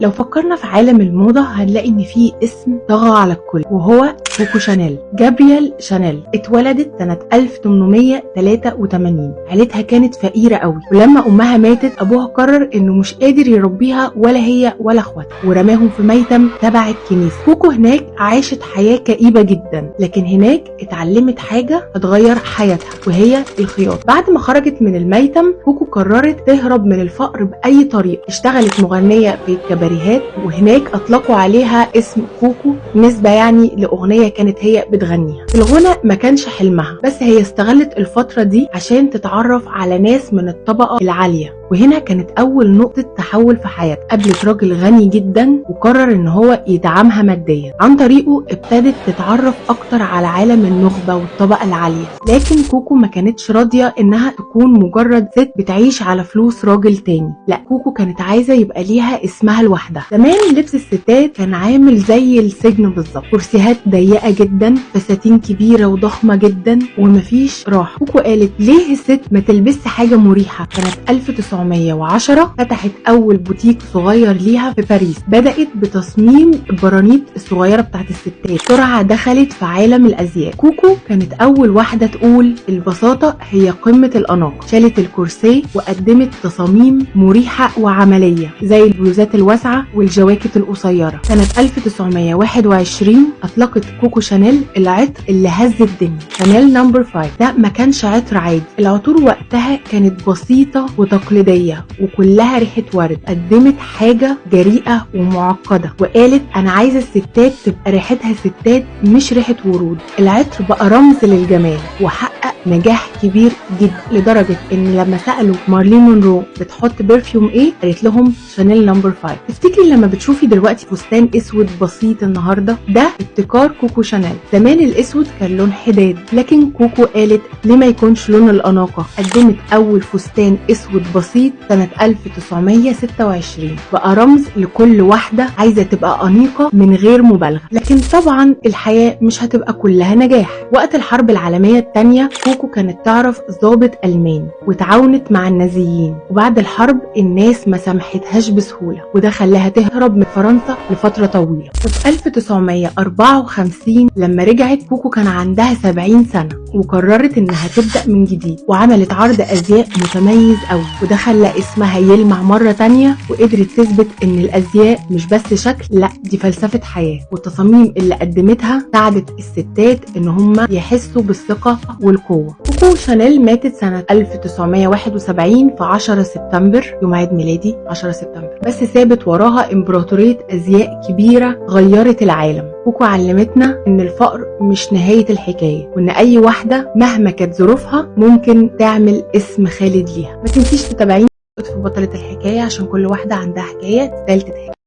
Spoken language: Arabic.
لو فكرنا في عالم الموضة هنلاقي ان في اسم طغى على الكل وهو كوكو شانيل. جابرييل شانيل اتولدت سنة 1883. عيلتها كانت فقيرة قوي، ولما امها ماتت ابوها قرر انه مش قادر يربيها ولا هي ولا اخواتها، ورماهم في ميتم تبع الكنيسة. كوكو هناك عاشت حياة كئيبة جدا، لكن هناك اتعلمت حاجة هتغير حياتها وهي الخياطة. بعد ما خرجت من الميتم كوكو قررت تهرب من الفقر بأي طريقة. اشتغلت مغنية في الكباريهات، وهناك اطلقوا عليها اسم كوكو نسبة يعني لأغنية كانت هي بتغنيها. الغنى ما كانش حلمها، بس هي استغلت الفترة دي عشان تتعرف على ناس من الطبقة العالية، وهنا كانت أول نقطة تحول في حياتها. قابلت راجل غني جدا وقرر إن هو يدعمها ماديا. عن طريقه ابتدت تتعرف أكتر على عالم النخبة والطبقة العالية، لكن كوكو ما كانتش راضية إنها تكون مجرد ست بتعيش على فلوس راجل تاني. لا، كوكو كانت عايزة يبقى ليها اسمها لوحدها. زمان لبس الستات كان عامل زي السجن بالظبط، كرسيات ضيقة جدا، فساتين كبيرة وضخمة جدا، ومفيش راحة. كوكو قالت ليه الست ما تلبس حاجة مريحة؟ كانت 1910 فتحت أول بوتيك صغير ليها في باريس. بدأت بتصميم البرانيت الصغيرة بتاعت الستات. بسرعة دخلت في عالم الأزياء. كوكو كانت أول واحدة تقول البساطة هي قمة الأناقة. شالت الكرسي وقدمت تصاميم مريحة وعملية زي البلوزات الواسعة والجواكت القصيرة. سنة 1921 أطلقت كوكو شانيل العطر اللي هز الدنيا، شانيل نمبر 5. ده ما كانش عطر عادي. العطور وقتها كانت بسيطة وتقليدية وكلها ريحة ورد. قدمت حاجة جريئة ومعقدة، وقالت أنا عايزة الستات تبقى ريحتها ستات مش ريحة ورود. العطر بقى رمز للجمال وحقق نجاح كبير جدا، لدرجة ان لما سألوا مارلين مونرو بتحط برفيوم ايه، قالت لهم شانيل نمبر 5. تفتكري لما بتشوفي دلوقتي فستان اسود بسيط النهارده، ده ابتكار كوكو شانيل. زمان الاسود كان لون حداد، لكن كوكو قالت ليه ما يكونش لون الاناقه. قدمت اول فستان اسود بسيط سنة 1926، بقى رمز لكل واحدة عايزة تبقى انيقة من غير مبالغة. لكن طبعا الحياة مش هتبقى كلها نجاح. وقت الحرب العالمية الثانية كوكو كانت تعرف ضابط ألماني وتعاونت مع النازيين، وبعد الحرب الناس ما سمحتهاش بسهولة، وده خلاها تهرب من فرنسا لفترة طويلة. وفي 1954 لما رجعت كوكو كان عندها 70 سنة، وقررت انها تبدأ من جديد، وعملت عرض أزياء متميز قوي، وده خلى اسمها يلمع مرة تانية، وقدرت تثبت ان الأزياء مش بس شكل، لا دي فلسفة حياة. والتصاميم اللي قدمتها ساعدت الستات ان هم يحسوا بالثقة والقوة. كوكو شانيل ماتت سنة 1971 في 10 سبتمبر، يوم عيد ميلادي 10 سبتمبر، بس سابت وراها امبراطورية أزياء كبيرة غيرت العالم. كوكو علمتنا ان الفقر مش نهاية الحكاية، وان اي واحدة مهما كانت ظروفها ممكن تعمل اسم خالد ليها. ما تنسيش تتابعيني في بطلة الحكاية عشان كل واحدة عندها حكاية تستاهل تتحكي.